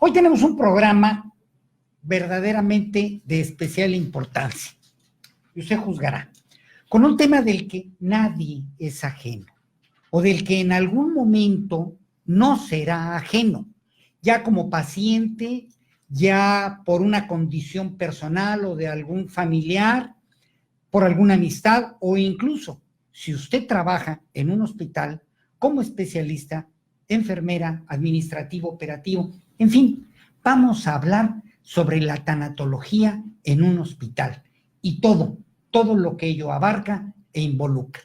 Hoy tenemos un programa verdaderamente de especial importancia, y usted juzgará, con un tema del que nadie es ajeno, o del que en algún momento no será ajeno, ya como paciente, ya por una condición personal o de algún familiar, por alguna amistad, o incluso si usted trabaja en un hospital como especialista, enfermera, administrativo, operativo, en fin, vamos a hablar sobre la tanatología en un hospital y todo lo que ello abarca e involucra.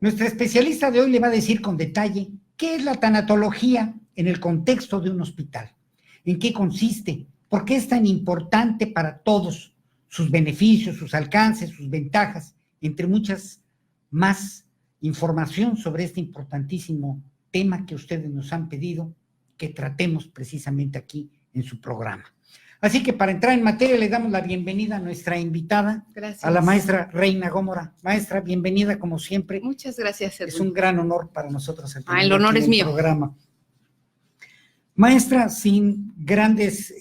Nuestra especialista de hoy le va a decir con detalle qué es la tanatología en el contexto de un hospital, en qué consiste, por qué es tan importante para todos, sus beneficios, sus alcances, sus ventajas, entre muchas más información sobre este importantísimo tema que ustedes nos han pedido que tratemos precisamente aquí en su programa. Así que para entrar en materia le damos la bienvenida a nuestra invitada, gracias, a la maestra Reina Gómora. Maestra, bienvenida como siempre. Muchas gracias, Edwin. Es un gran honor para nosotros el honor es mío. Programa. Maestra, sin grandes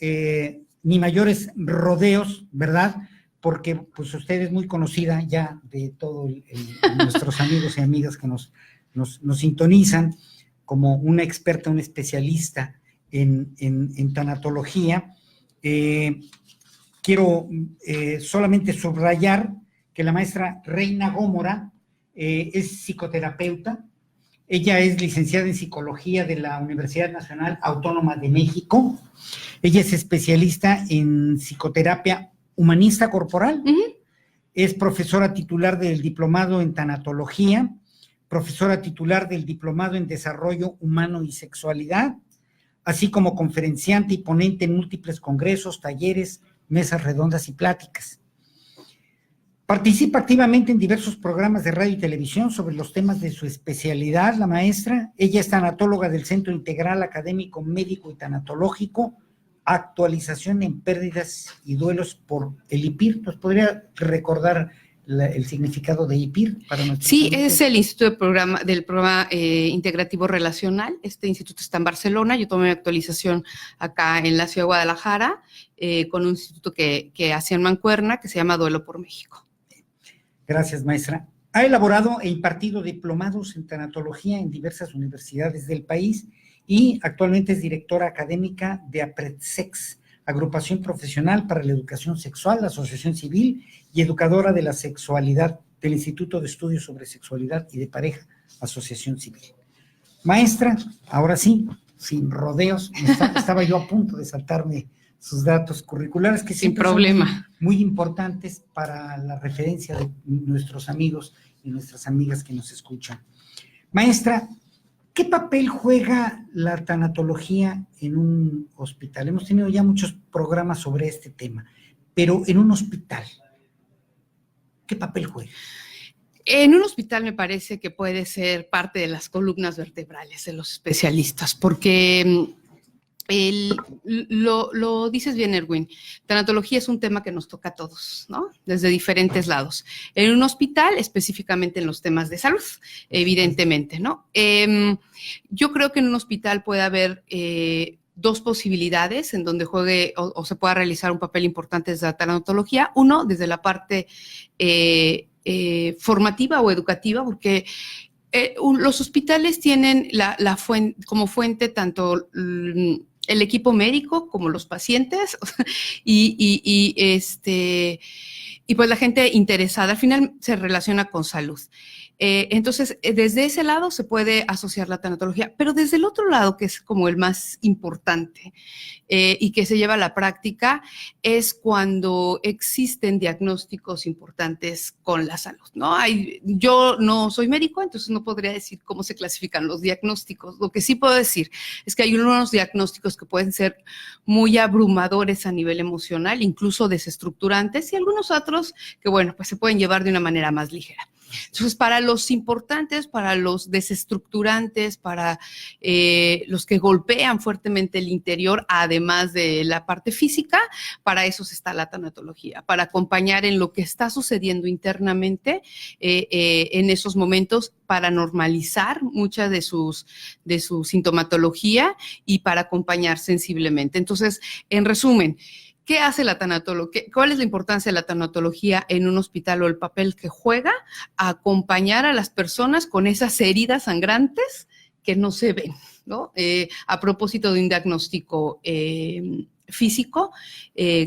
ni mayores rodeos, ¿verdad? Porque pues usted es muy conocida ya de todos nuestros amigos y amigas que nos sintonizan como una experta, una especialista en tanatología. Quiero solamente subrayar que la maestra Reina Gómora es psicoterapeuta. Ella es licenciada en psicología de la Universidad Nacional Autónoma de México. Ella es especialista en psicoterapia humanista corporal. Es profesora titular del diplomado en tanatología, profesora titular del diplomado en desarrollo humano y sexualidad, así como conferenciante y ponente en múltiples congresos, talleres, mesas redondas y pláticas. Participa activamente en diversos programas de radio y televisión sobre los temas de su especialidad, la maestra. Ella es tanatóloga del Centro Integral Académico Médico y Tanatológico, actualización en pérdidas y duelos por el IPIR. ¿Nos podría recordar el significado de IPIR para nuestros Sí, amigos? es el Instituto del Programa Integrativo Relacional. Este instituto está en Barcelona. Yo tomé mi actualización acá en la ciudad de Guadalajara con un instituto que hacía en Mancuerna, que se llama Duelo por México. Gracias, maestra. Ha elaborado e impartido diplomados en tanatología en diversas universidades del país y actualmente es directora académica de APREDSEX, Agrupación Profesional para la Educación Sexual, Asociación Civil, y educadora de la sexualidad del Instituto de Estudios sobre Sexualidad y de Pareja, Asociación Civil. Maestra, ahora sí, sin rodeos, estaba yo a punto de saltarme sus datos curriculares, que sin problema son muy importantes para la referencia de nuestros amigos y nuestras amigas que nos escuchan. Maestra, ¿qué papel juega la tanatología en un hospital? Hemos tenido ya muchos programas sobre este tema, pero en un hospital, ¿qué papel juega? En un hospital me parece que puede ser parte de las columnas vertebrales de los especialistas, porque lo dices bien, Erwin, tanatología es un tema que nos toca a todos, ¿no? Desde diferentes lados. En un hospital, específicamente en los temas de salud, evidentemente, ¿no? Yo creo que en un hospital puede haber dos posibilidades en donde juegue o se pueda realizar un papel importante desde la tanatología. Uno, desde la parte formativa o educativa, porque los hospitales tienen como fuente tanto el equipo médico como los pacientes y pues la gente interesada. Al final se relaciona con salud. Entonces, desde ese lado se puede asociar la tanatología, pero desde el otro lado, que es como el más importante y que se lleva a la práctica, es cuando existen diagnósticos importantes con la salud, ¿no? Yo no soy médico, entonces no podría decir cómo se clasifican los diagnósticos. Lo que sí puedo decir es que hay unos diagnósticos que pueden ser muy abrumadores a nivel emocional, incluso desestructurantes, y algunos otros que, bueno, pues se pueden llevar de una manera más ligera. Entonces, para los importantes, para los desestructurantes, para los que golpean fuertemente el interior, además de la parte física, para eso está la tanatología, para acompañar en lo que está sucediendo internamente en esos momentos, para normalizar mucha de su sintomatología y para acompañar sensiblemente. Entonces, en resumen, ¿qué hace la tanatología? ¿Cuál es la importancia de la tanatología en un hospital o el papel que juega? Acompañar a las personas con esas heridas sangrantes que no se ven, ¿no? A propósito de un diagnóstico físico,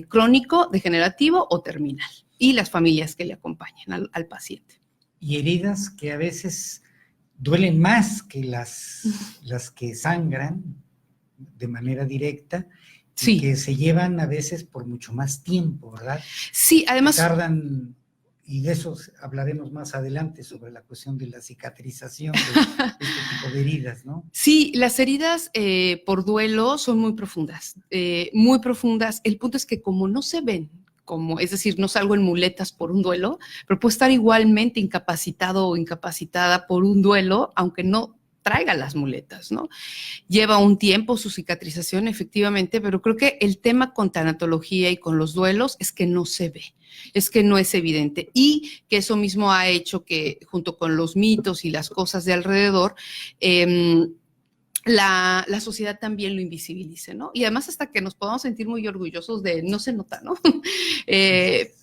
crónico, degenerativo o terminal, y las familias que le acompañan al paciente. Y heridas que a veces duelen más que las que sangran de manera directa, sí, y que se llevan a veces por mucho más tiempo, ¿verdad? Sí, además tardan, y de eso hablaremos más adelante, sobre la cuestión de la cicatrización de este tipo de heridas, ¿no? Sí, las heridas por duelo son muy profundas, muy profundas. El punto es que como no se ven, es decir, no salgo en muletas por un duelo, pero puedo estar igualmente incapacitado o incapacitada por un duelo, aunque no traiga las muletas, ¿no? Lleva un tiempo su cicatrización, efectivamente, pero creo que el tema con tanatología y con los duelos es que no se ve, es que no es evidente, y que eso mismo ha hecho que, junto con los mitos y las cosas de alrededor, la sociedad también lo invisibilice, ¿no? Y además hasta que nos podamos sentir muy orgullosos de no se nota, ¿no?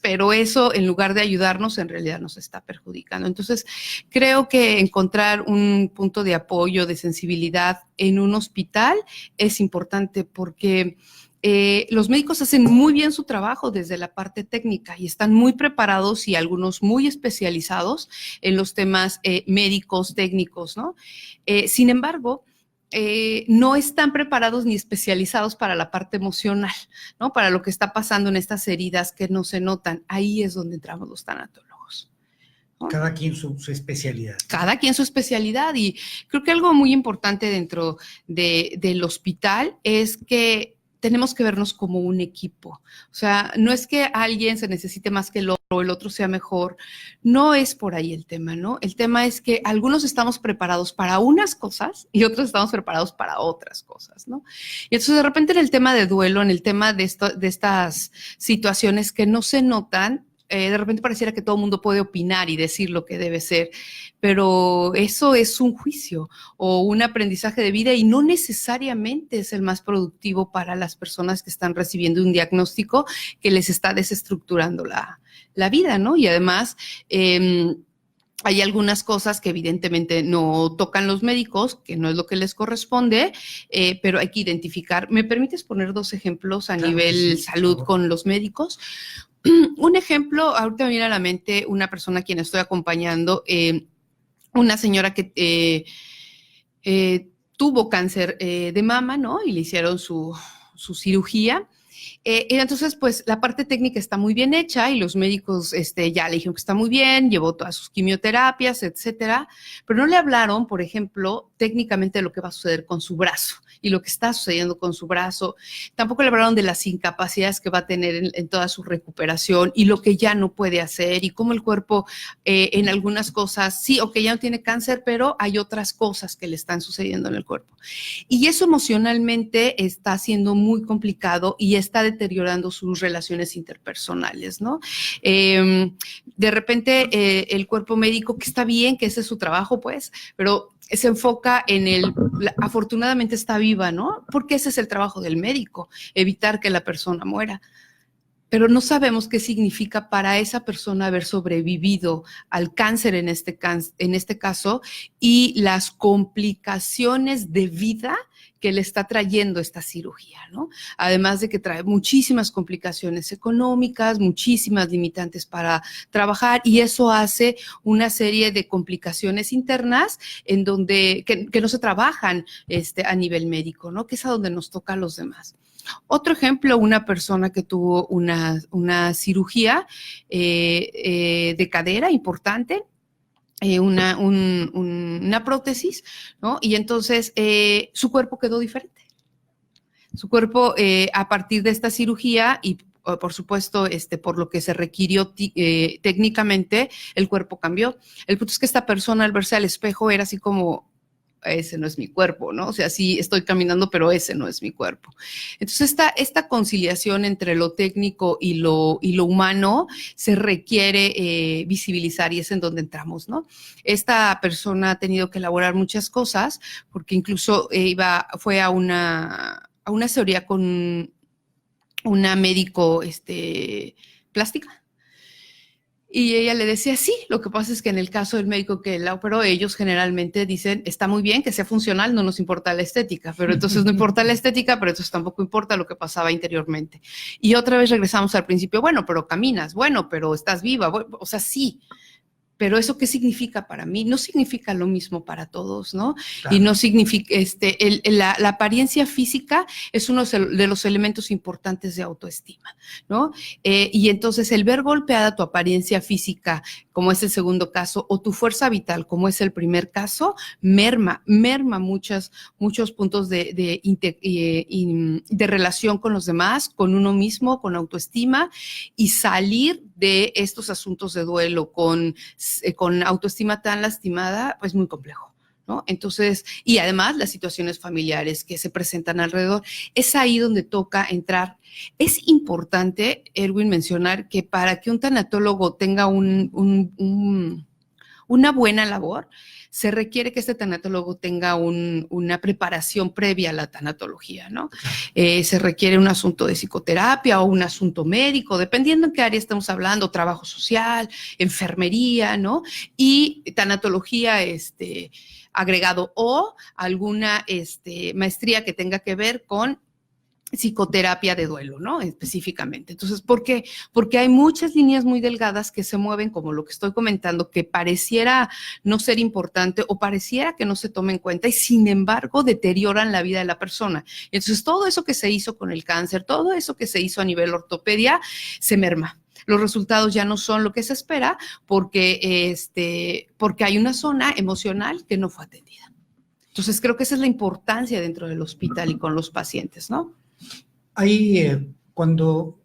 Pero eso, en lugar de ayudarnos, en realidad nos está perjudicando. Entonces, creo que encontrar un punto de apoyo, de sensibilidad en un hospital es importante, porque los médicos hacen muy bien su trabajo desde la parte técnica y están muy preparados, y algunos muy especializados en los temas médicos, técnicos, ¿no? Sin embargo, no están preparados ni especializados para la parte emocional, ¿no? Para lo que está pasando en estas heridas que no se notan. Ahí es donde entramos los tanatólogos, ¿no? Cada quien su especialidad. Cada quien su especialidad, y creo que algo muy importante dentro del hospital es que tenemos que vernos como un equipo. O sea, no es que alguien se necesite más que el otro sea mejor. No es por ahí el tema, ¿no? El tema es que algunos estamos preparados para unas cosas y otros estamos preparados para otras cosas, ¿no? Y entonces, de repente, en el tema de duelo, en el tema de estas situaciones que no se notan, de repente pareciera que todo el mundo puede opinar y decir lo que debe ser, pero eso es un juicio o un aprendizaje de vida, y no necesariamente es el más productivo para las personas que están recibiendo un diagnóstico que les está desestructurando la vida, ¿no? Y además, hay algunas cosas que evidentemente no tocan los médicos, que no es lo que les corresponde, pero hay que identificar. ¿Me permites poner 2 ejemplos a nivel salud con los médicos? Un ejemplo, ahorita me viene a la mente una persona a quien estoy acompañando, una señora que tuvo cáncer de mama, ¿no? Y le hicieron su cirugía. Y entonces, pues, la parte técnica está muy bien hecha y los médicos ya le dijeron que está muy bien, llevó todas sus quimioterapias, etcétera, pero no le hablaron, por ejemplo, técnicamente de lo que va a suceder con su brazo y lo que está sucediendo con su brazo. Tampoco le hablaron de las incapacidades que va a tener en toda su recuperación y lo que ya no puede hacer, y cómo el cuerpo en algunas cosas, sí, ok, ya no tiene cáncer, pero hay otras cosas que le están sucediendo en el cuerpo. Y eso emocionalmente está siendo muy complicado y está deteriorando sus relaciones interpersonales, ¿no? De repente el cuerpo médico, que está bien, que ese es su trabajo, pues, pero se enfoca en afortunadamente está viva, ¿no? Porque ese es el trabajo del médico, evitar que la persona muera. Pero no sabemos qué significa para esa persona haber sobrevivido al cáncer en este caso, y las complicaciones de vida que le está trayendo esta cirugía, ¿no? Además de que trae muchísimas complicaciones económicas, muchísimas limitantes para trabajar, y eso hace una serie de complicaciones internas en donde que no se trabajan a nivel médico, ¿no? Que es a donde nos toca a los demás. Otro ejemplo, una persona que tuvo una cirugía de cadera importante, una prótesis, ¿no? Y entonces su cuerpo quedó diferente. Su cuerpo, a partir de esta cirugía y por supuesto, por lo que se requirió técnicamente, el cuerpo cambió. El punto es que esta persona al verse al espejo era así como, ese no es mi cuerpo, ¿no? O sea, sí estoy caminando, pero ese no es mi cuerpo. Entonces, esta conciliación entre lo técnico y lo humano se requiere visibilizar y es en donde entramos, ¿no? Esta persona ha tenido que elaborar muchas cosas porque incluso fue a una asesoría con una médico plástica. Y ella le decía, sí, lo que pasa es que en el caso del médico que la operó, ellos generalmente dicen, está muy bien que sea funcional, no nos importa la estética, pero entonces no importa la estética, pero entonces tampoco importa lo que pasaba interiormente. Y otra vez regresamos al principio, bueno, pero caminas, bueno, pero estás viva, bueno, o sea, sí. Pero ¿eso qué significa para mí? No significa lo mismo para todos, ¿no? Claro. Y no significa, la apariencia física es uno de los elementos importantes de autoestima, ¿no? Y entonces el ver golpeada tu apariencia física, como es el segundo caso, o tu fuerza vital, como es el primer caso, merma muchos puntos de relación con los demás, con uno mismo, con autoestima, y salir de estos asuntos de duelo con autoestima tan lastimada, pues muy complejo, ¿no? Entonces, y además las situaciones familiares que se presentan alrededor, es ahí donde toca entrar. Es importante, Erwin, mencionar que para que un tanatólogo tenga una buena labor, se requiere que este tanatólogo tenga una preparación previa a la tanatología, ¿no? Se requiere un asunto de psicoterapia o un asunto médico, dependiendo en qué área estamos hablando, trabajo social, enfermería, ¿no? Y tanatología, agregado, o alguna maestría que tenga que ver con psicoterapia de duelo, ¿no? Específicamente. Entonces, ¿por qué? Porque hay muchas líneas muy delgadas que se mueven, como lo que estoy comentando, que pareciera no ser importante o pareciera que no se toma en cuenta y sin embargo deterioran la vida de la persona. Entonces, todo eso que se hizo con el cáncer, todo eso que se hizo a nivel ortopedia, se merma. Los resultados ya no son lo que se espera porque hay una zona emocional que no fue atendida. Entonces, creo que esa es la importancia dentro del hospital y con los pacientes, ¿no? Ahí, cuando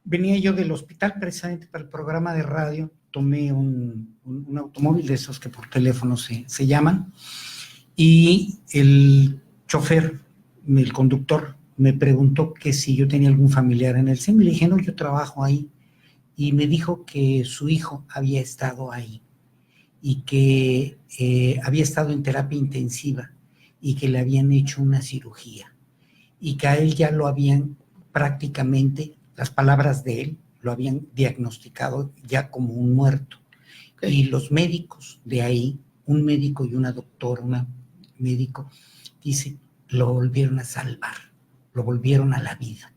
venía yo del hospital precisamente para el programa de radio, tomé un automóvil de esos que por teléfono se llaman, y el chofer, el conductor, me preguntó que si yo tenía algún familiar en el CEM, y le dije, no, yo trabajo ahí, y me dijo que su hijo había estado ahí, y que había estado en terapia intensiva, y que le habían hecho una cirugía, y que a él ya lo habían prácticamente, las palabras de él, lo habían diagnosticado ya como un muerto. Okay. Y los médicos de ahí, un médico y una doctora, un médico, dice, lo volvieron a salvar, lo volvieron a la vida,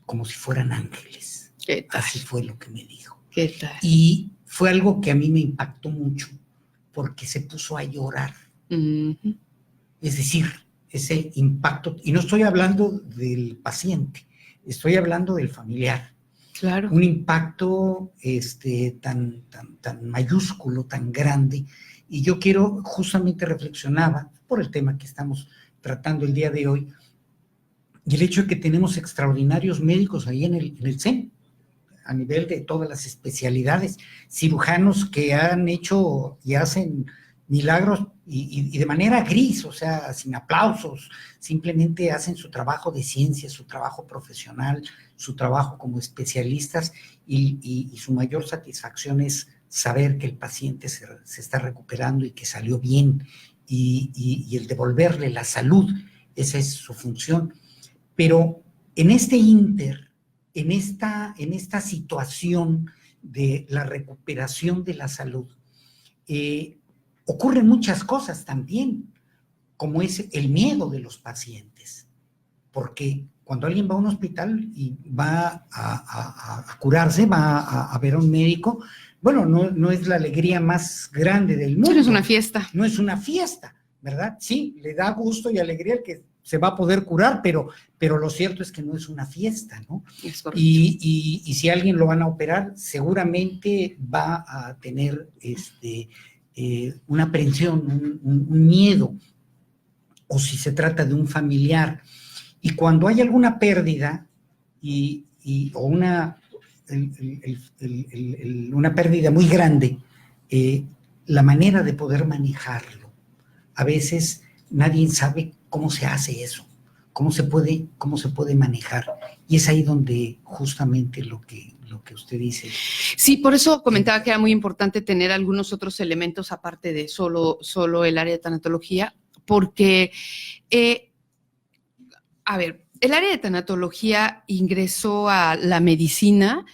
como si fueran ángeles. ¿Qué tal? Así fue lo que me dijo. ¿Qué tal? Y fue algo que a mí me impactó mucho, porque se puso a llorar. Uh-huh. Es decir, ese impacto, y no estoy hablando del paciente, estoy hablando del familiar. Claro. Un impacto tan mayúsculo, tan grande, y yo quiero, justamente reflexionaba por el tema que estamos tratando el día de hoy, y el hecho de que tenemos extraordinarios médicos ahí en el CEM, a nivel de todas las especialidades, cirujanos que han hecho y hacen milagros y de manera gris, o sea, sin aplausos, simplemente hacen su trabajo de ciencia, su trabajo profesional, su trabajo como especialistas, y su mayor satisfacción es saber que el paciente se está recuperando y que salió bien, y el devolverle la salud, esa es su función. Pero en este ínter, en esta situación de la recuperación de la salud, ocurren muchas cosas también, como es el miedo de los pacientes, porque cuando alguien va a un hospital y va a curarse, va a ver a un médico, bueno, no es la alegría más grande del mundo. No es una fiesta. No es una fiesta, ¿verdad? Sí, le da gusto y alegría el que se va a poder curar, pero lo cierto es que no es una fiesta, ¿no? Es correcto. Y si a alguien lo van a operar, seguramente va a tener una aprensión, un miedo, o si se trata de un familiar. Y cuando hay alguna pérdida, y o una pérdida muy grande, la manera de poder manejarlo. A veces nadie sabe cómo se hace eso, cómo se puede manejar. Y es ahí donde justamente lo que usted dice. Sí, por eso comentaba que era muy importante tener algunos otros elementos aparte de solo el área de tanatología, porque, a ver, el área de tanatología ingresó a la medicina,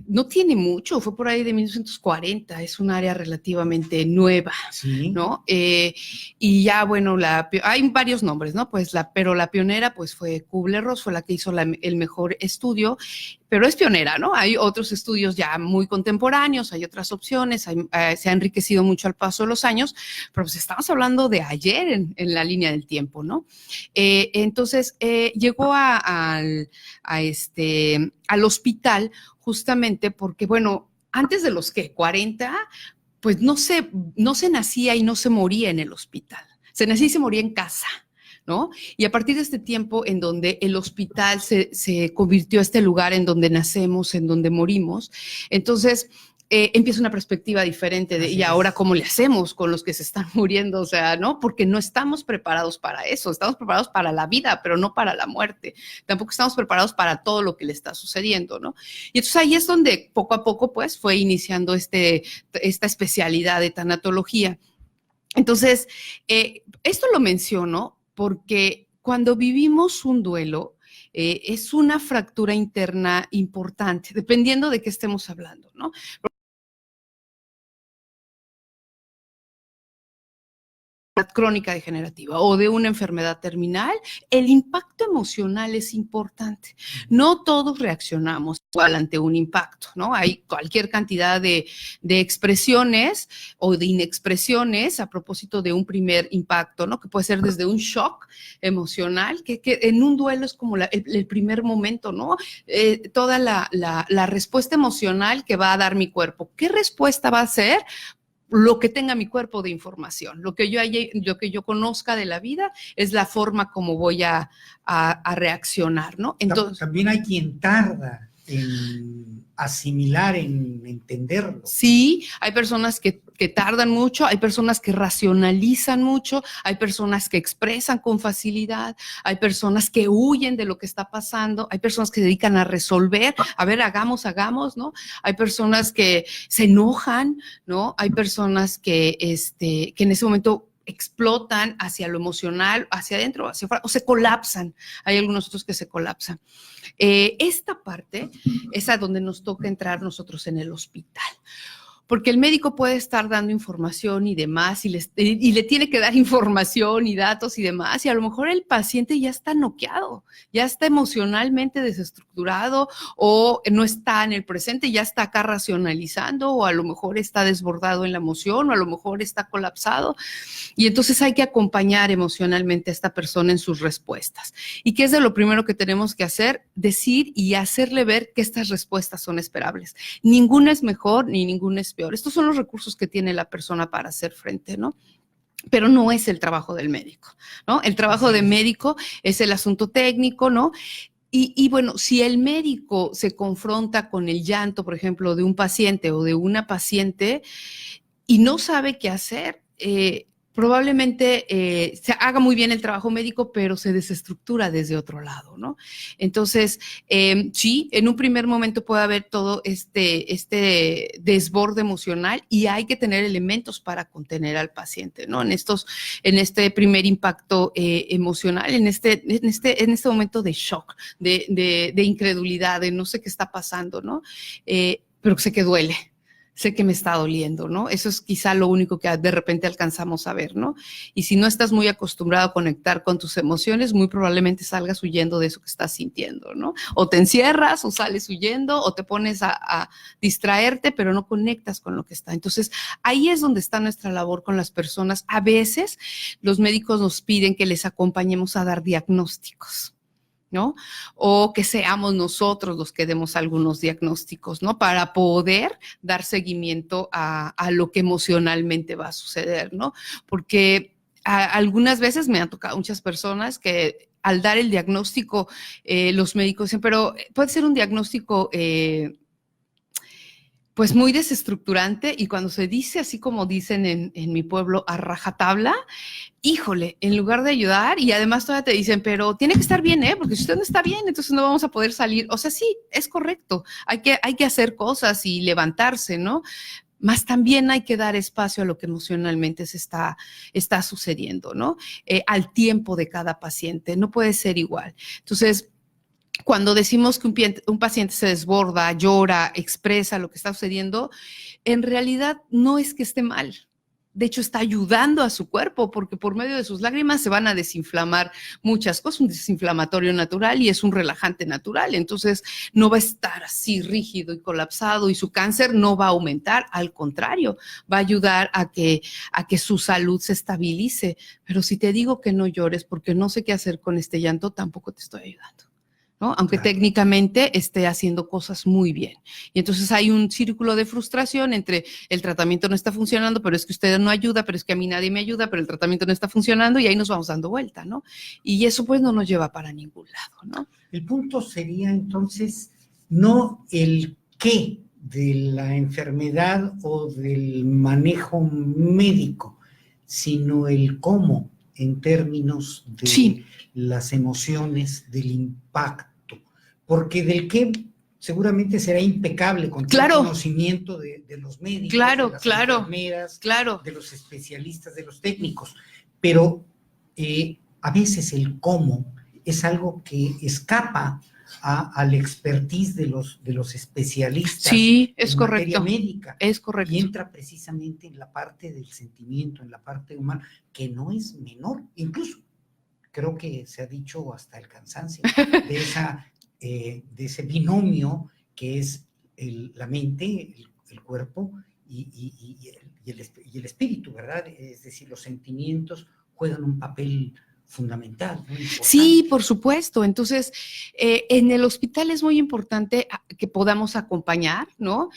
no tiene mucho, fue por ahí de 1940, es un área relativamente nueva, Sí. ¿no? Y ya, bueno, hay varios nombres, ¿no? Pues pero la pionera pues fue Kubler-Ross, fue la que hizo el mejor estudio, pero es pionera, ¿no? Hay otros estudios ya muy contemporáneos, hay otras opciones, se ha enriquecido mucho al paso de los años, pero pues estamos hablando de ayer en la línea del tiempo, ¿no? Entonces, llegó al hospital justamente porque, bueno, antes de los 40, pues no se nacía y no se moría en el hospital, se nacía y se moría en casa, ¿no? Y a partir de este tiempo en donde el hospital se convirtió en este lugar en donde nacemos, en donde morimos, entonces empieza una perspectiva diferente de, y ahora cómo le hacemos con los que se están muriendo, o sea, ¿no? Porque no estamos preparados para eso, estamos preparados para la vida, pero no para la muerte, tampoco estamos preparados para todo lo que le está sucediendo, ¿no? Y entonces ahí es donde poco a poco, pues, fue iniciando esta especialidad de tanatología. Entonces, esto lo menciono porque cuando vivimos un duelo, es una fractura interna importante, dependiendo de qué estemos hablando, ¿no? Crónica degenerativa o de una enfermedad terminal, el impacto emocional es importante. No todos reaccionamos igual ante un impacto, ¿no? Hay cualquier cantidad de expresiones o de inexpresiones a propósito de un primer impacto, ¿no? Que puede ser desde un shock emocional, que en un duelo es como el primer momento, ¿no? Toda la respuesta emocional que va a dar mi cuerpo. ¿Qué respuesta va a ser? Lo que tenga mi cuerpo de información, lo que yo conozca de la vida es la forma como voy a reaccionar, ¿no? Entonces, también hay quien tarda en asimilar, en entenderlo. Sí, hay personas que tardan mucho, hay personas que racionalizan mucho, hay personas que expresan con facilidad, hay personas que huyen de lo que está pasando, hay personas que se dedican a resolver, a ver, hagamos, ¿no? Hay personas que se enojan, ¿no? Hay personas que en ese momento explotan hacia lo emocional, hacia adentro, hacia afuera, o se colapsan. Hay algunos otros que se colapsan. Esta parte es a donde nos toca entrar nosotros en el hospital. Porque el médico puede estar dando información y demás, y le tiene que dar información y datos y demás, y a lo mejor el paciente ya está noqueado, ya está emocionalmente desestructurado, o no está en el presente, ya está acá racionalizando, o a lo mejor está desbordado en la emoción, o a lo mejor está colapsado, y entonces hay que acompañar emocionalmente a esta persona en sus respuestas. ¿Y qué es de lo primero que tenemos que hacer? Decir y hacerle ver que estas respuestas son esperables. Ninguna es mejor ni ninguna es peor. Estos son los recursos que tiene la persona para hacer frente, ¿no? Pero no es el trabajo del médico, ¿no? El trabajo del médico es el asunto técnico, ¿no? Y bueno, si el médico se confronta con el llanto, por ejemplo, de un paciente o de una paciente y no sabe qué hacer, probablemente se haga muy bien el trabajo médico, pero se desestructura desde otro lado, ¿no? Entonces, sí, en un primer momento puede haber todo este desborde emocional y hay que tener elementos para contener al paciente, ¿no? En este primer impacto emocional, en este momento de shock, de incredulidad, de no sé qué está pasando, ¿no? Pero sé que duele. Sé que me está doliendo, ¿no? Eso es quizá lo único que de repente alcanzamos a ver, ¿no? Y si no estás muy acostumbrado a conectar con tus emociones, muy probablemente salgas huyendo de eso que estás sintiendo, ¿no? O te encierras, o sales huyendo, o te pones a distraerte, pero no conectas con lo que está. Entonces, ahí es donde está nuestra labor con las personas. A veces los médicos nos piden que les acompañemos a dar diagnósticos, ¿no? O que seamos nosotros los que demos algunos diagnósticos, ¿no? Para poder dar seguimiento a lo que emocionalmente va a suceder, ¿no? Porque algunas veces me han tocado muchas personas que al dar el diagnóstico, los médicos dicen, pero puede ser un diagnóstico pues muy desestructurante, y cuando se dice así como dicen en mi pueblo, a rajatabla, híjole, en lugar de ayudar, y además todavía te dicen, pero tiene que estar bien, porque si usted no está bien, entonces no vamos a poder salir. O sea, sí, es correcto, hay que hacer cosas y levantarse, ¿no? Más también hay que dar espacio a lo que emocionalmente se está sucediendo, ¿no? Al tiempo de cada paciente, no puede ser igual. Entonces, cuando decimos que un paciente se desborda, llora, expresa lo que está sucediendo, en realidad no es que esté mal. De hecho, está ayudando a su cuerpo, porque por medio de sus lágrimas se van a desinflamar muchas cosas, un desinflamatorio natural y es un relajante natural. Entonces, no va a estar así rígido y colapsado, y su cáncer no va a aumentar, al contrario, va a ayudar a que su salud se estabilice. Pero si te digo que no llores porque no sé qué hacer con este llanto, tampoco te estoy ayudando, ¿no? Aunque técnicamente esté haciendo cosas muy bien. Y entonces hay un círculo de frustración entre el tratamiento no está funcionando, pero es que usted no ayuda, pero es que a mí nadie me ayuda, pero el tratamiento no está funcionando, y ahí nos vamos dando vuelta, ¿no? Y eso pues no nos lleva para ningún lado, ¿no? El punto sería entonces no el qué de la enfermedad o del manejo médico, sino el cómo en términos de las emociones, del impacto, porque del qué seguramente será impecable con todo el conocimiento de los médicos, de las enfermeras, de los especialistas, de los técnicos, pero a veces el cómo es algo que escapa al expertise de los especialistas en materia médica. Es correcto. Y entra precisamente en la parte del sentimiento, en la parte humana, que no es menor. Incluso creo que se ha dicho hasta el cansancio de ese binomio que es la mente, el cuerpo y el espíritu, ¿verdad? Es decir, los sentimientos juegan un papel fundamental, ¿no? Sí, por supuesto. Entonces, en el hospital es muy importante que podamos acompañar, ¿no?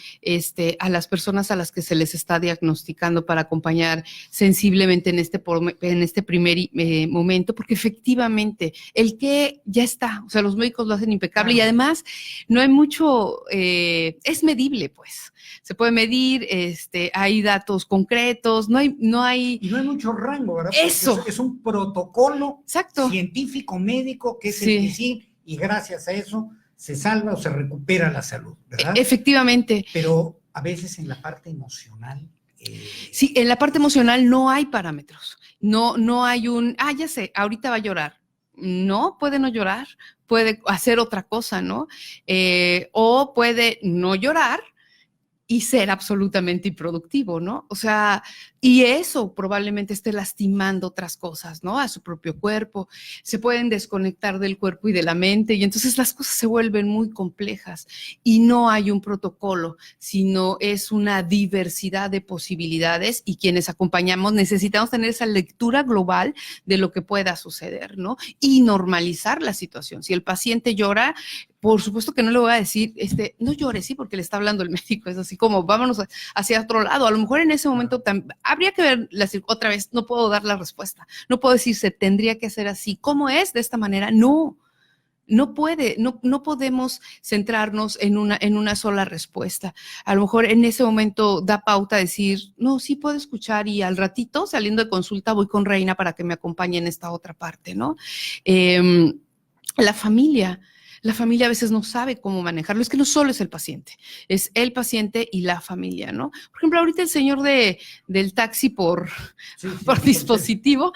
A las personas a las que se les está diagnosticando, para acompañar sensiblemente en este primer momento, porque efectivamente el que ya está, o sea, los médicos lo hacen impecable, y además no hay mucho, es medible, pues. Se puede medir, hay datos concretos, no hay... Y no hay mucho rango, ¿verdad? Eso. Es un protocolo Exacto. científico, médico, que es el que sí, y gracias a eso se salva o se recupera la salud, ¿verdad? Efectivamente. Pero a veces en la parte emocional... Sí, en la parte emocional no hay parámetros. No hay ya sé, ahorita va a llorar. No, puede no llorar, puede hacer otra cosa, ¿no? O puede no llorar y ser absolutamente improductivo, ¿no? O sea, y eso probablemente esté lastimando otras cosas, ¿no? A su propio cuerpo. Se pueden desconectar del cuerpo y de la mente, y entonces las cosas se vuelven muy complejas, y no hay un protocolo, sino es una diversidad de posibilidades, y quienes acompañamos necesitamos tener esa lectura global de lo que pueda suceder, ¿no? Y normalizar la situación. Si el paciente llora, por supuesto que no le voy a decir, no llores, sí, porque le está hablando el médico, es así como vámonos hacia otro lado. A lo mejor en ese momento habría que ver otra vez, no puedo dar la respuesta, no puedo decir se tendría que hacer así. ¿Cómo es de esta manera? No podemos centrarnos en una sola respuesta. A lo mejor en ese momento da pauta a decir, no, sí puedo escuchar, y al ratito, saliendo de consulta, voy con Reina para que me acompañe en esta otra parte, ¿no? La familia a veces no sabe cómo manejarlo. Es que no solo es el paciente y la familia, ¿no? Por ejemplo, ahorita el señor del taxi por dispositivo,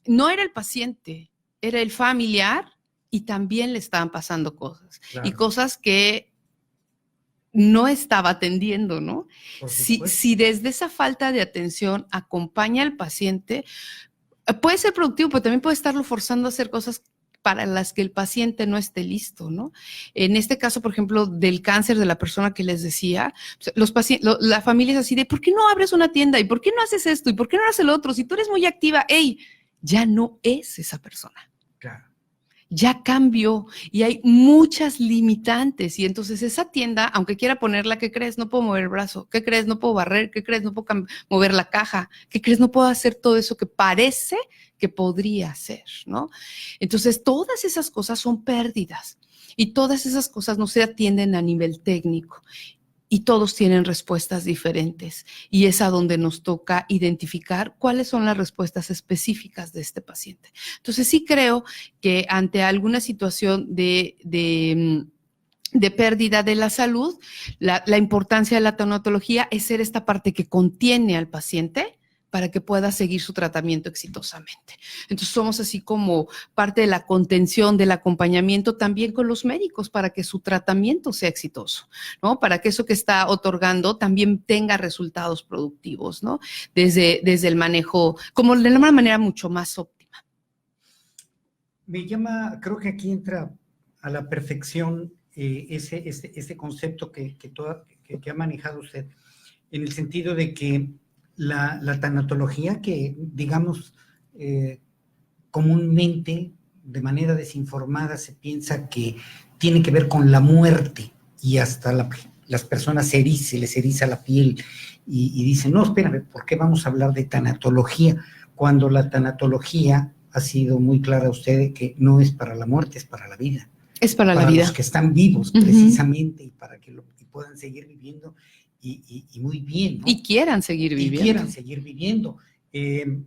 no era el paciente, era el familiar, y también le estaban pasando cosas. Claro. Y cosas que no estaba atendiendo, ¿no? Si desde esa falta de atención acompaña al paciente, puede ser productivo, pero también puede estarlo forzando a hacer cosas para las que el paciente no esté listo, ¿no? En este caso, por ejemplo, del cáncer de la persona que les decía, la familia es así de, ¿por qué no abres una tienda? ¿Y por qué no haces esto? ¿Y por qué no haces el otro? Si tú eres muy activa, ya no es esa persona. Claro. ya cambió y hay muchas limitantes. Y entonces esa tienda, aunque quiera ponerla, ¿qué crees? No puedo mover el brazo. ¿Qué crees? No puedo barrer. ¿Qué crees? No puedo mover la caja. ¿Qué crees? No puedo hacer todo eso que parece que podría hacer, ¿no? Entonces, todas esas cosas son pérdidas y todas esas cosas no se atienden a nivel técnico. Y todos tienen respuestas diferentes y es a donde nos toca identificar cuáles son las respuestas específicas de este paciente. Entonces sí creo que ante alguna situación de pérdida de la salud, la importancia de la tanatología es ser esta parte que contiene al paciente para que pueda seguir su tratamiento exitosamente. Entonces somos así como parte de la contención, del acompañamiento también con los médicos para que su tratamiento sea exitoso, ¿no? Para que eso que está otorgando también tenga resultados productivos, ¿no? Desde el manejo, como de una manera mucho más óptima. Me llama, creo que aquí entra a la perfección ese concepto que ha manejado usted, en el sentido de que la tanatología, que digamos comúnmente, de manera desinformada, se piensa que tiene que ver con la muerte y hasta las personas les eriza la piel y dicen, no, espérame, ¿por qué vamos a hablar de tanatología? Cuando la tanatología ha sido muy clara a usted de que no es para la muerte, es para la vida. Es para la vida. Para los que están vivos, precisamente, y para que puedan seguir viviendo y muy bien, ¿no? Y quieran seguir viviendo. El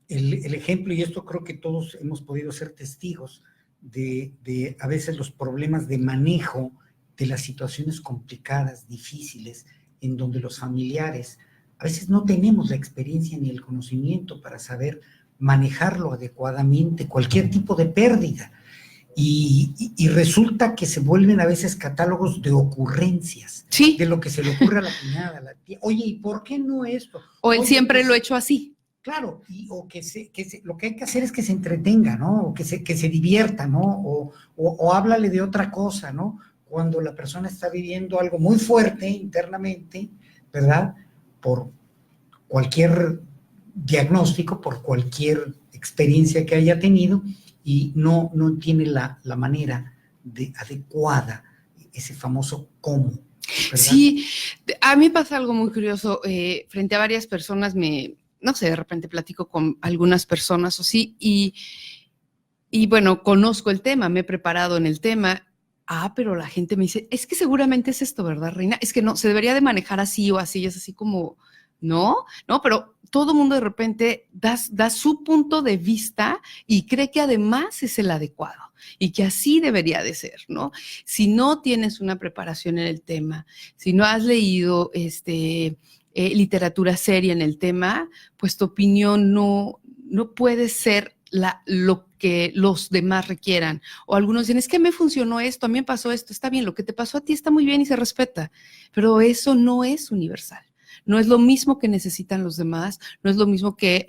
ejemplo, y esto creo que todos hemos podido ser testigos de a veces los problemas de manejo de las situaciones complicadas, difíciles, en donde los familiares a veces no tenemos la experiencia ni el conocimiento para saber manejarlo adecuadamente, cualquier tipo de pérdida. Y resulta que se vuelven a veces catálogos de ocurrencias, sí, de lo que se le ocurre a la cuñada, a la tía. Oye, ¿y por qué no esto? O él Oye, siempre lo ha hecho así. Claro, o lo que hay que hacer es que se entretenga, ¿no? O que se divierta, ¿no? O háblale de otra cosa, ¿no? Cuando la persona está viviendo algo muy fuerte internamente, ¿verdad? Por cualquier diagnóstico, por cualquier experiencia que haya tenido, y no tiene la manera adecuada, ese famoso cómo, ¿verdad? Sí, a mí pasa algo muy curioso. Frente a varias personas no sé, de repente platico con algunas personas o sí, y bueno, conozco el tema, me he preparado en el tema. Pero la gente me dice, es que seguramente es esto, ¿verdad, Reina? Es que no, se debería de manejar así o así, es así como, no, pero todo el mundo de repente da su punto de vista y cree que además es el adecuado y que así debería de ser, ¿no? Si no tienes una preparación en el tema, si no has leído literatura seria en el tema, pues tu opinión no puede ser lo que los demás requieran. O algunos dicen, es que me funcionó esto, a mí me pasó esto, está bien, lo que te pasó a ti está muy bien y se respeta, pero eso no es universal. No es lo mismo que necesitan los demás, no es lo mismo que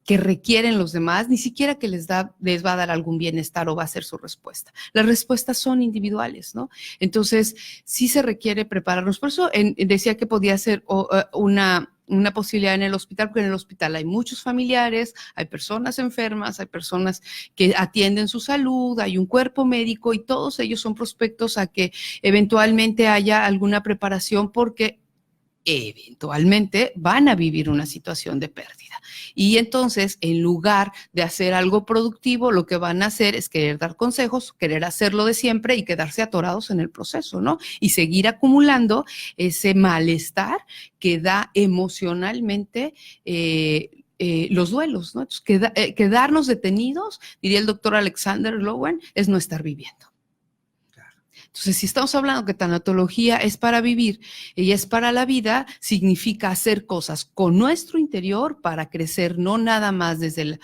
requieren los demás, ni siquiera que les va a dar algún bienestar o va a ser su respuesta. Las respuestas son individuales, ¿no? Entonces, sí se requiere prepararnos. Por eso decía que podía ser una posibilidad en el hospital, porque en el hospital hay muchos familiares, hay personas enfermas, hay personas que atienden su salud, hay un cuerpo médico y todos ellos son prospectos a que eventualmente haya alguna preparación porque eventualmente van a vivir una situación de pérdida. Y entonces, en lugar de hacer algo productivo, lo que van a hacer es querer dar consejos, querer hacerlo de siempre y quedarse atorados en el proceso, ¿no? Y seguir acumulando malestar que da emocionalmente los duelos, ¿no? Entonces, quedarnos detenidos, diría el doctor Alexander Lowen, es no estar viviendo. Entonces, si estamos hablando que tanatología es para vivir y es para la vida, significa hacer cosas con nuestro interior para crecer, no nada más desde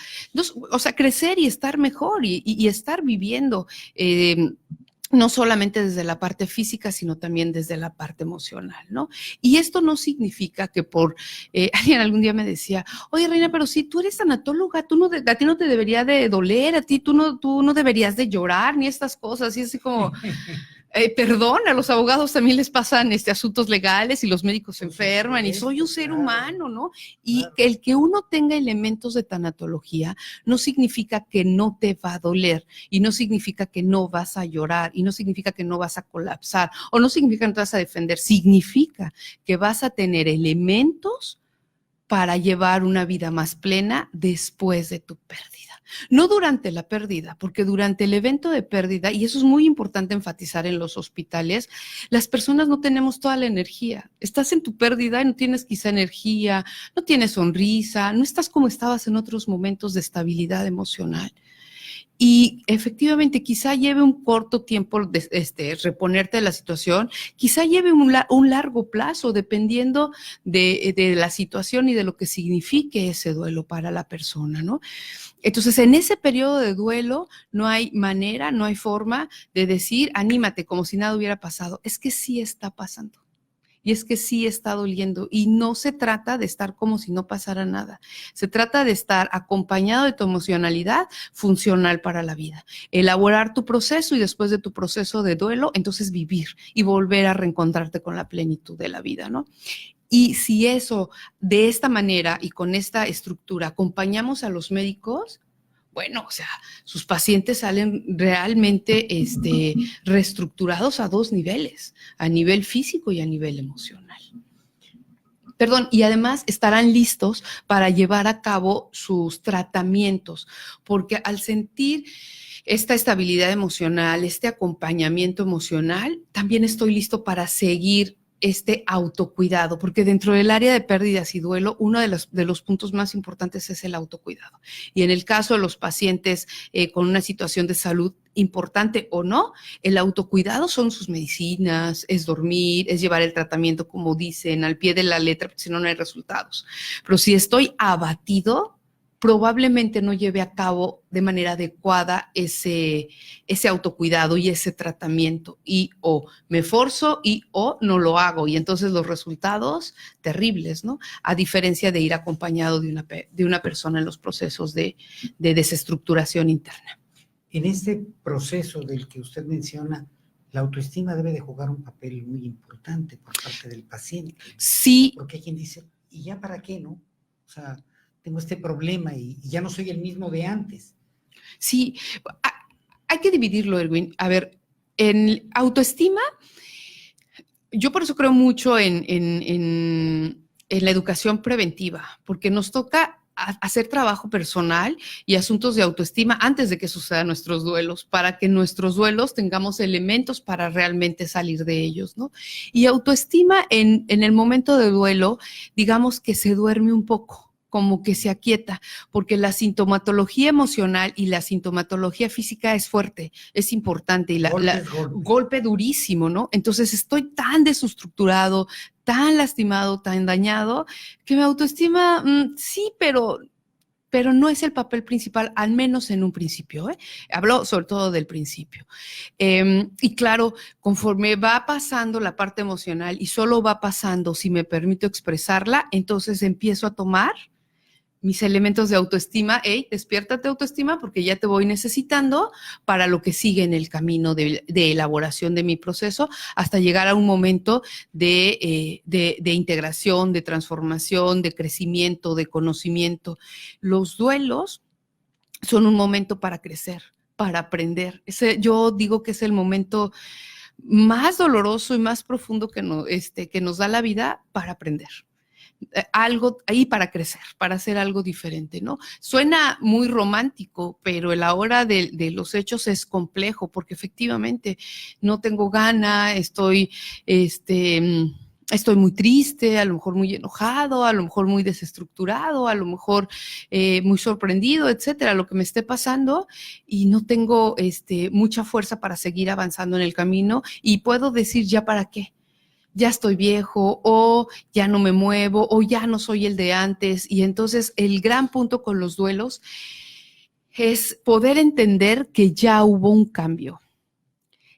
crecer y estar mejor y estar viviendo, no solamente desde la parte física, sino también desde la parte emocional, ¿no? Y esto no significa que alguien algún día me decía, oye, Reina, pero si tú eres tanatóloga, a ti no te debería de doler, a ti tú no deberías de llorar, ni estas cosas, y así como... Perdón, a los abogados también les pasan asuntos legales y los médicos se enferman y soy un ser humano, ¿no? Y claro. el que uno tenga elementos de tanatología no significa que no te va a doler y no significa que no vas a llorar y no significa que no vas a colapsar o no significa que no te vas a defender, significa que vas a tener elementos para llevar una vida más plena después de tu pérdida. No durante la pérdida, porque durante el evento de pérdida, y eso es muy importante enfatizar en los hospitales, las personas no tenemos toda la energía. Estás en tu pérdida y no tienes quizá energía, no tienes sonrisa, no estás como estabas en otros momentos de estabilidad emocional. Y efectivamente, quizá lleve un corto tiempo de reponerte de la situación, quizá lleve un largo plazo, dependiendo de la situación y de lo que signifique ese duelo para la persona, ¿no? Entonces, en ese periodo de duelo no hay manera, no hay forma de decir, anímate, como si nada hubiera pasado. Es que sí está pasando. Y es que sí está doliendo y no se trata de estar como si no pasara nada. Se trata de estar acompañado de tu emocionalidad funcional para la vida. Elaborar tu proceso y después de tu proceso de duelo, entonces vivir y volver a reencontrarte con la plenitud de la vida, ¿no? Y si eso, de esta manera y con esta estructura, acompañamos a los médicos, bueno, o sea, sus pacientes salen realmente reestructurados a dos niveles, a nivel físico y a nivel emocional. Perdón, y además estarán listos para llevar a cabo sus tratamientos, porque al sentir esta estabilidad emocional, este acompañamiento emocional, también estoy listo para seguir este autocuidado, porque dentro del área de pérdidas y duelo, uno de los puntos más importantes es el autocuidado. Y en el caso de los pacientes con una situación de salud importante o no, el autocuidado son sus medicinas, es dormir, es llevar el tratamiento, como dicen, al pie de la letra, porque si no, no hay resultados. Pero si estoy abatido, probablemente no lleve a cabo de manera adecuada ese autocuidado y ese tratamiento y o me forzo y o no lo hago y entonces los resultados terribles, ¿no? A diferencia de ir acompañado de una persona en los procesos de desestructuración interna. En este proceso del que usted menciona, la autoestima debe de jugar un papel muy importante por parte del paciente. Sí. Porque hay quien dice, ¿y ya para qué, no? O sea, tengo este problema y ya no soy el mismo de antes. Sí, hay que dividirlo, Erwin. A ver, en autoestima, yo por eso creo mucho en la educación preventiva, porque nos toca hacer trabajo personal y asuntos de autoestima antes de que sucedan nuestros duelos, para que nuestros duelos tengamos elementos para realmente salir de ellos, ¿no? Y autoestima en el momento de duelo, digamos que se duerme un poco, como que se aquieta, porque la sintomatología emocional y la sintomatología física es fuerte, es importante y golpe durísimo, ¿no? Entonces estoy tan desestructurado, tan lastimado, tan dañado, que mi autoestima, sí, pero no es el papel principal, al menos en un principio, ¿eh? Hablo sobre todo del principio. Y claro, conforme va pasando la parte emocional y solo va pasando si me permito expresarla, entonces empiezo a tomar mis elementos de autoestima. Hey, despiértate autoestima porque ya te voy necesitando para lo que sigue en el camino de elaboración de mi proceso hasta llegar a un momento de integración, de transformación, de crecimiento, de conocimiento. Los duelos son un momento para crecer, para aprender. Yo digo que es el momento más doloroso y más profundo que nos da la vida para aprender. Algo ahí para crecer, para hacer algo diferente, ¿no? Suena muy romántico, pero a la hora de los hechos es complejo, porque efectivamente no tengo gana, estoy muy triste, a lo mejor muy enojado, a lo mejor muy desestructurado, a lo mejor muy sorprendido, etcétera, lo que me esté pasando, y no tengo mucha fuerza para seguir avanzando en el camino, y puedo decir, ¿ya para qué? Ya estoy viejo o ya no me muevo o ya no soy el de antes. Y entonces el gran punto con los duelos es poder entender que ya hubo un cambio,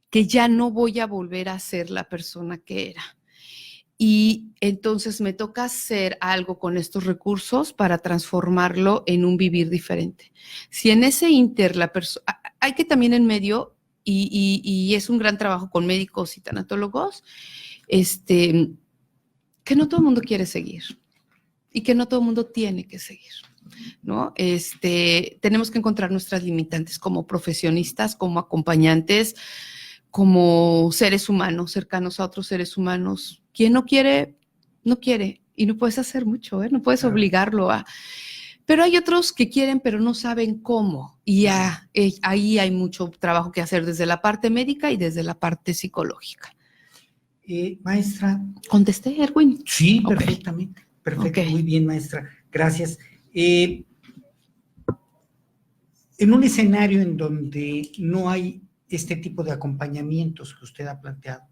que ya no voy a volver a ser la persona que era. Y entonces me toca hacer algo con estos recursos para transformarlo en un vivir diferente. Si en ese inter hay que también en medio y es un gran trabajo con médicos y tanatólogos, que no todo el mundo quiere seguir y que no todo el mundo tiene que seguir, ¿no? Tenemos que encontrar nuestras limitantes como profesionistas, como acompañantes, como seres humanos, cercanos a otros seres humanos. Quien no quiere, no quiere, y no puedes hacer mucho, ¿eh? No puedes obligarlo a... Pero hay otros que quieren, pero no saben cómo, y ahí hay mucho trabajo que hacer desde la parte médica y desde la parte psicológica. Maestra. ¿Contesté, Erwin? Sí, perfectamente. Perfecto, Okay. Muy bien, maestra. Gracias. En un escenario en donde no hay este tipo de acompañamientos que usted ha planteado,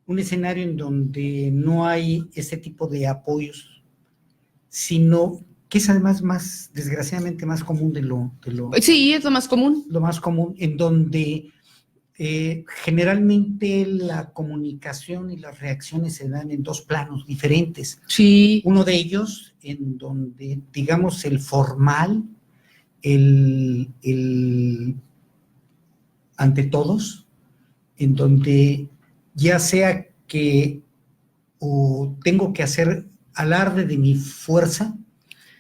un escenario en donde no hay este tipo de apoyos, sino que es además más, desgraciadamente, más común de lo sí, es lo más común. Lo más común, en donde generalmente la comunicación y las reacciones se dan en dos planos diferentes. Sí. Uno de ellos en donde, digamos, el formal, el ante todos, en donde ya sea que o tengo que hacer alarde de mi fuerza,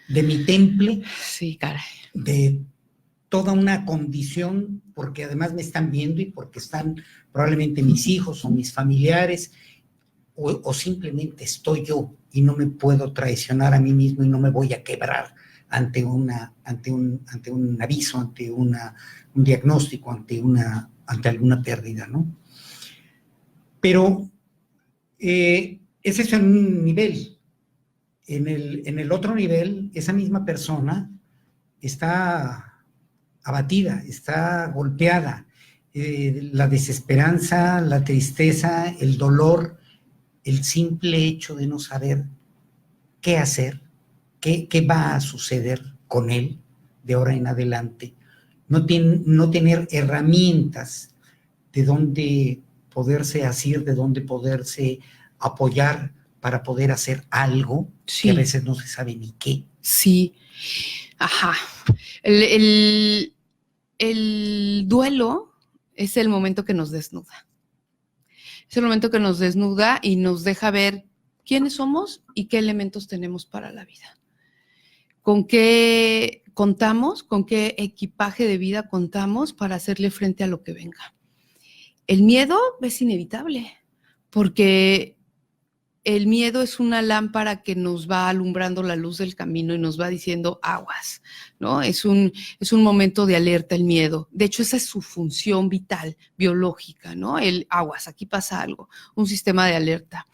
de mi temple, sí, caray, de toda una condición, porque además me están viendo y porque están probablemente mis hijos o mis familiares, o simplemente estoy yo y no me puedo traicionar a mí mismo y no me voy a quebrar ante un aviso, ante un diagnóstico, ante alguna pérdida, ¿no? Pero ese es en un nivel. En el otro nivel, esa misma persona está abatida, está golpeada. La desesperanza, la tristeza, el dolor, el simple hecho de no saber qué hacer, qué va a suceder con él de ahora en adelante, no tener herramientas de dónde poderse asir, de dónde poderse apoyar para poder hacer algo, sí, que a veces no se sabe ni qué. Sí, ajá. El duelo es el momento que nos desnuda. Es el momento que nos desnuda y nos deja ver quiénes somos y qué elementos tenemos para la vida. Con qué contamos, con qué equipaje de vida contamos para hacerle frente a lo que venga. El miedo es inevitable, porque el miedo es una lámpara que nos va alumbrando la luz del camino y nos va diciendo aguas, ¿no? Es un momento de alerta el miedo. De hecho, esa es su función vital, biológica, ¿no? El aguas, aquí pasa algo, un sistema de alerta.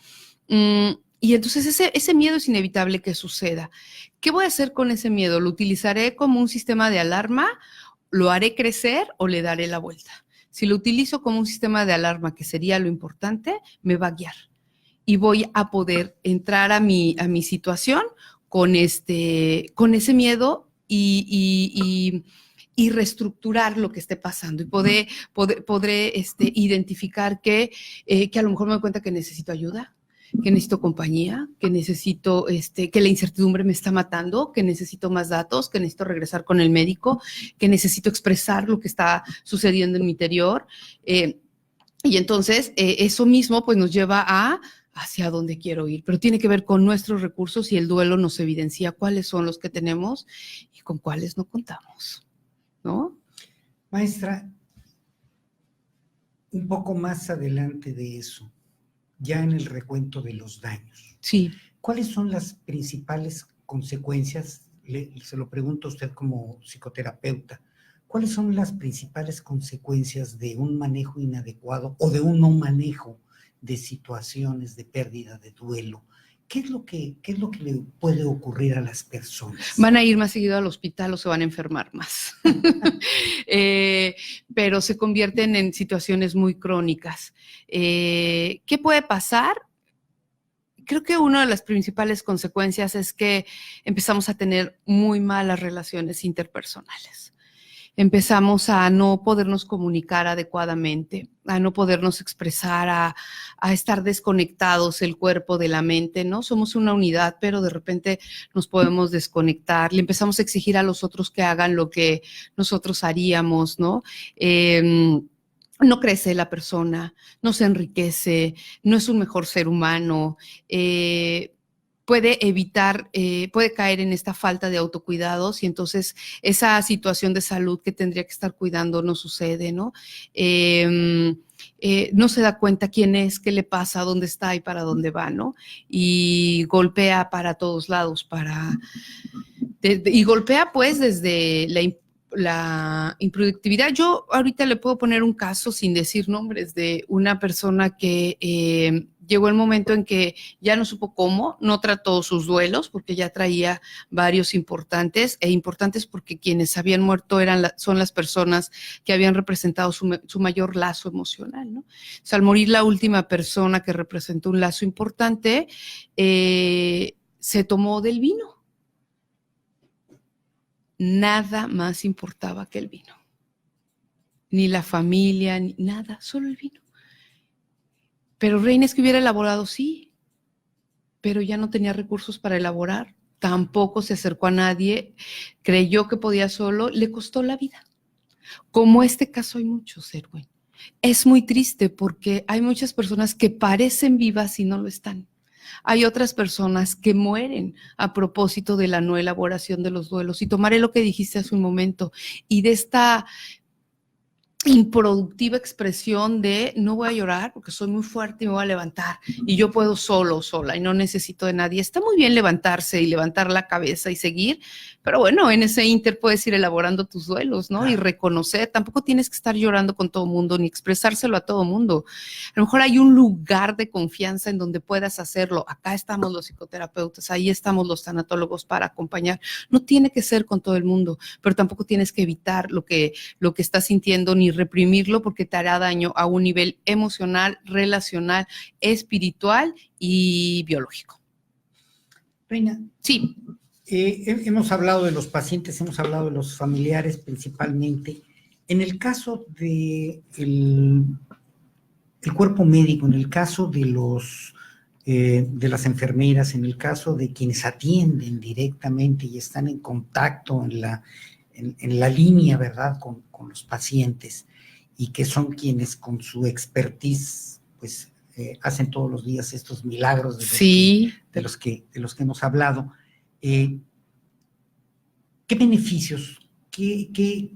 Y entonces ese miedo es inevitable que suceda. ¿Qué voy a hacer con ese miedo? ¿Lo utilizaré como un sistema de alarma? ¿Lo haré crecer o le daré la vuelta? Si lo utilizo como un sistema de alarma, que sería lo importante, me va a guiar. Y voy a poder entrar a mi situación con ese miedo y reestructurar lo que esté pasando. Y podré identificar que a lo mejor me doy cuenta que necesito ayuda, que necesito compañía, que necesito, que la incertidumbre me está matando, que necesito más datos, que necesito regresar con el médico, que necesito expresar lo que está sucediendo en mi interior. Y entonces eso mismo pues nos lleva hacia dónde quiero ir, pero tiene que ver con nuestros recursos y el duelo nos evidencia cuáles son los que tenemos y con cuáles no contamos, ¿no? Maestra, un poco más adelante de eso, ya en el recuento de los daños. Sí. ¿Cuáles son las principales consecuencias? Se lo pregunto a usted como psicoterapeuta. ¿Cuáles son las principales consecuencias de un manejo inadecuado o de un no manejo de situaciones de pérdida, de duelo? ¿Qué es lo que le puede ocurrir a las personas? Van a ir más seguido al hospital o se van a enfermar más. Pero se convierten en situaciones muy crónicas. ¿Qué puede pasar? Creo que una de las principales consecuencias es que empezamos a tener muy malas relaciones interpersonales. Empezamos a no podernos comunicar adecuadamente, a no podernos expresar, a estar desconectados el cuerpo de la mente, ¿no? Somos una unidad, pero de repente nos podemos desconectar. Le empezamos a exigir a los otros que hagan lo que nosotros haríamos, ¿no? no crece la persona, no se enriquece, no es un mejor ser humano, puede evitar, puede caer en esta falta de autocuidados y entonces esa situación de salud que tendría que estar cuidando no sucede, ¿no? No se da cuenta quién es, qué le pasa, dónde está y para dónde va, ¿no? Y golpea para todos lados, y golpea pues desde la improductividad. Yo ahorita le puedo poner un caso sin decir nombres de una persona que llegó el momento en que ya no supo cómo, no trató sus duelos porque ya traía varios importantes porque quienes habían muerto son las personas que habían representado su mayor lazo emocional, ¿no? O sea, al morir la última persona que representó un lazo importante, se tomó del vino. Nada más importaba que el vino. Ni la familia, ni nada, solo el vino. Pero Reines que hubiera elaborado, sí, pero ya no tenía recursos para elaborar. Tampoco se acercó a nadie, creyó que podía solo, le costó la vida. Como este caso hay muchos, Erwin. Es muy triste porque hay muchas personas que parecen vivas y no lo están. Hay otras personas que mueren a propósito de la no elaboración de los duelos. Y tomaré lo que dijiste hace un momento y de esta improductiva expresión de no voy a llorar porque soy muy fuerte y me voy a levantar y yo puedo solo o sola y no necesito de nadie. Está muy bien levantarse y levantar la cabeza y seguir, pero bueno, en ese inter puedes ir elaborando tus duelos, ¿no? Y reconocer, tampoco tienes que estar llorando con todo mundo ni expresárselo a todo mundo. A lo mejor hay un lugar de confianza en donde puedas hacerlo. Acá estamos los psicoterapeutas, ahí estamos los tanatólogos para acompañar. No tiene que ser con todo el mundo, pero tampoco tienes que evitar lo que estás sintiendo ni reprimirlo porque te hará daño a un nivel emocional, relacional, espiritual y biológico. Reina, sí. Hemos hablado de los pacientes, hemos hablado de los familiares principalmente. En el caso de el cuerpo médico, en el caso de de las enfermeras, en el caso de quienes atienden directamente y están en contacto en la línea, ¿verdad?, con los pacientes y que son quienes con su expertise, pues, hacen todos los días estos milagros de los que hemos hablado. ¿Qué beneficios, qué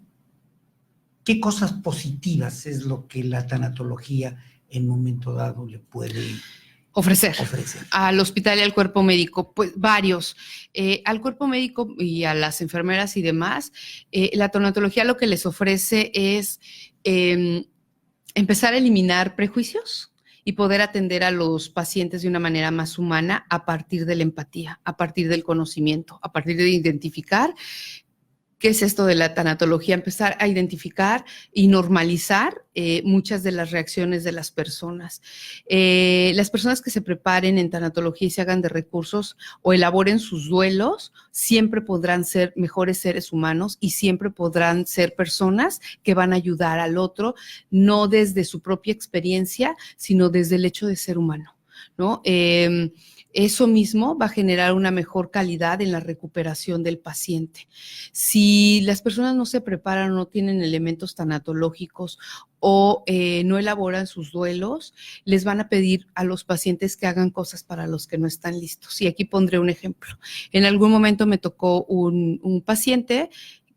cosas positivas es lo que la tanatología en un momento dado le puede ofrecer al hospital y al cuerpo médico? Pues varios. Al cuerpo médico y a las enfermeras y demás, la tanatología lo que les ofrece es empezar a eliminar prejuicios y poder atender a los pacientes de una manera más humana a partir de la empatía, a partir del conocimiento, a partir de identificar qué es esto de la tanatología, empezar a identificar y normalizar muchas de las reacciones de las personas. Las personas que se preparen en tanatología y se hagan de recursos o elaboren sus duelos, siempre podrán ser mejores seres humanos y siempre podrán ser personas que van a ayudar al otro, no desde su propia experiencia, sino desde el hecho de ser humano, ¿no? Eso mismo va a generar una mejor calidad en la recuperación del paciente. Si las personas no se preparan, no tienen elementos tanatológicos o no elaboran sus duelos, les van a pedir a los pacientes que hagan cosas para los que no están listos. Y aquí pondré un ejemplo. En algún momento me tocó un paciente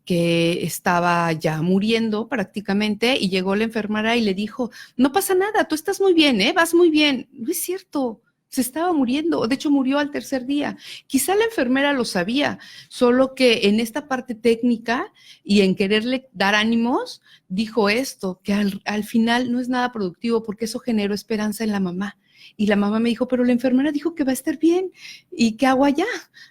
que estaba ya muriendo prácticamente y llegó la enfermera y le dijo, no pasa nada, tú estás muy bien, vas muy bien. No es cierto. Se estaba muriendo, de hecho murió al tercer día. Quizá la enfermera lo sabía, solo que en esta parte técnica y en quererle dar ánimos, dijo esto, que al final no es nada productivo porque eso generó esperanza en la mamá. Y la mamá me dijo, pero la enfermera dijo que va a estar bien, ¿y qué hago allá?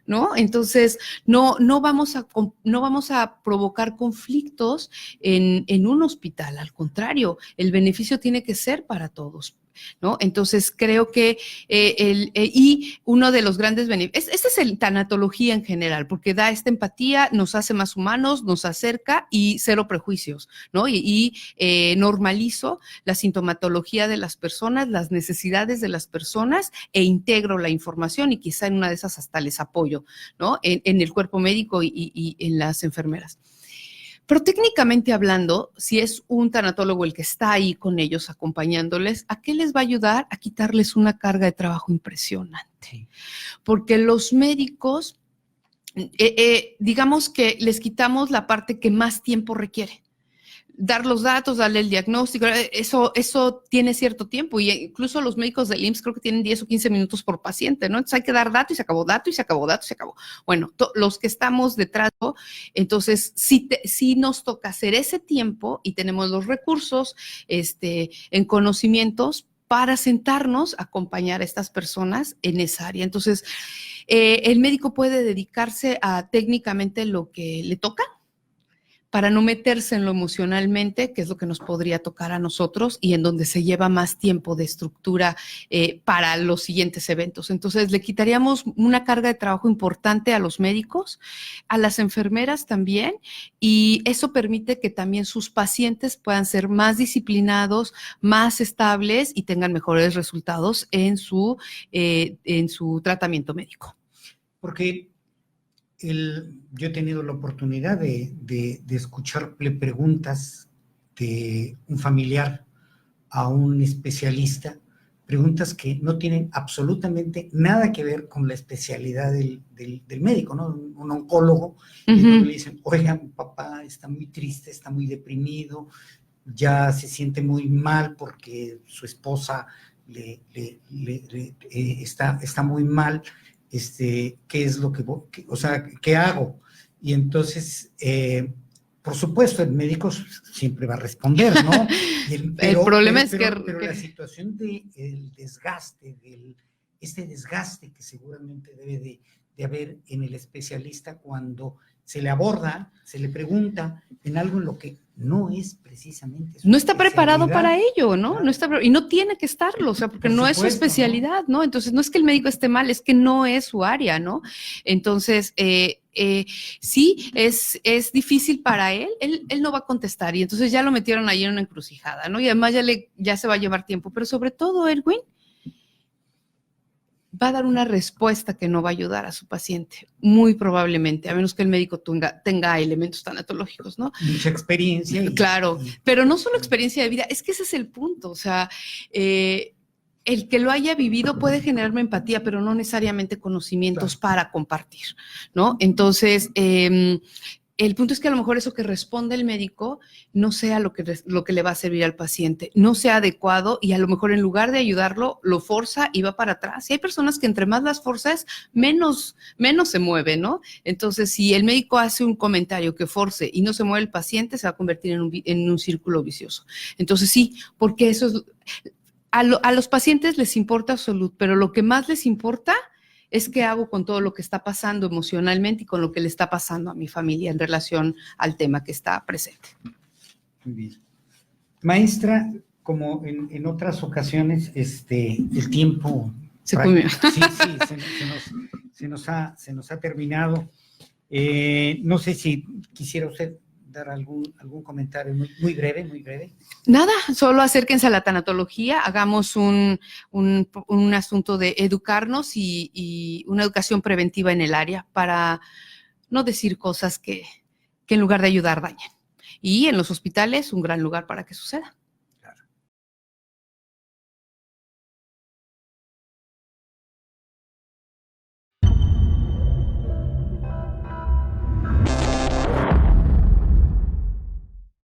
¿No? Entonces, no vamos a provocar conflictos en un hospital, al contrario, el beneficio tiene que ser para todos, ¿no? Entonces, creo que y uno de los grandes beneficios, esta es el tanatología en general, porque da esta empatía, nos hace más humanos, nos acerca y cero prejuicios, ¿no? Y normalizo la sintomatología de las personas, las necesidades de las personas e integro la información y quizá en una de esas hasta les apoyo, ¿no? En el cuerpo médico y en las enfermeras. Pero técnicamente hablando, si es un tanatólogo el que está ahí con ellos acompañándoles, ¿a qué les va a ayudar? A quitarles una carga de trabajo impresionante. Sí. Porque los médicos, digamos que les quitamos la parte que más tiempo requiere. Dar los datos, darle el diagnóstico, eso tiene cierto tiempo, y incluso los médicos del IMSS creo que tienen 10 o 15 minutos por paciente, ¿no? Entonces hay que dar dato y se acabó, dato y se acabó, dato y se acabó. Bueno, los que estamos detrás, entonces sí nos toca hacer ese tiempo y tenemos los recursos en conocimientos para sentarnos a acompañar a estas personas en esa área. Entonces, el médico puede dedicarse a técnicamente lo que le toca, para no meterse en lo emocionalmente, que es lo que nos podría tocar a nosotros y en donde se lleva más tiempo de estructura para los siguientes eventos. Entonces, le quitaríamos una carga de trabajo importante a los médicos, a las enfermeras también, y eso permite que también sus pacientes puedan ser más disciplinados, más estables y tengan mejores resultados en su tratamiento médico. Porque yo he tenido la oportunidad de escucharle preguntas de un familiar a un especialista, preguntas que no tienen absolutamente nada que ver con la especialidad del médico, ¿no? Un oncólogo, y donde le dicen, oiga, mi papá está muy triste, está muy deprimido, ya se siente muy mal porque su esposa está muy mal. ¿Qué es lo o sea, qué hago? Y entonces, por supuesto, el médico siempre va a responder, ¿no? El problema es que la situación del desgaste, este desgaste que seguramente debe de haber en el especialista cuando se le aborda, se le pregunta en algo en lo que no es precisamente su no está preparado para especialidad. ello, ¿no? Claro. No está, y no tiene que estarlo, o sea, porque no es su especialidad, ¿no? Entonces, no es que el médico esté mal, es que no es su área, ¿no? Entonces, sí, es difícil para él no va a contestar, y entonces ya lo metieron ahí en una encrucijada, ¿no? Y además ya se va a llevar tiempo, pero sobre todo, Erwin, va a dar una respuesta que no va a ayudar a su paciente, muy probablemente, a menos que el médico tenga elementos tanatológicos, ¿no? Mucha experiencia. Claro, pero no solo experiencia de vida, es que ese es el punto, o sea, el que lo haya vivido puede generarme empatía, pero no necesariamente conocimientos para compartir, ¿no? Entonces, el punto es que a lo mejor eso que responde el médico no sea lo que le va a servir al paciente, no sea adecuado, y a lo mejor en lugar de ayudarlo, lo forza y va para atrás. Y hay personas que entre más las forzas, menos se mueve, ¿no? Entonces, si el médico hace un comentario que force y no se mueve el paciente, se va a convertir en un círculo vicioso. Entonces, sí, porque eso es... A los pacientes les importa salud, pero lo que más les importa es qué hago con todo lo que está pasando emocionalmente y con lo que le está pasando a mi familia en relación al tema que está presente. Muy bien. Maestra, como en otras ocasiones, el tiempo se comió. Sí, se nos ha terminado. No sé si quisiera usted dar algún comentario muy breve, muy breve. Nada, solo acérquense a la tanatología, hagamos un asunto de educarnos y una educación preventiva en el área para no decir cosas que en lugar de ayudar dañen. Y en los hospitales, un gran lugar para que suceda.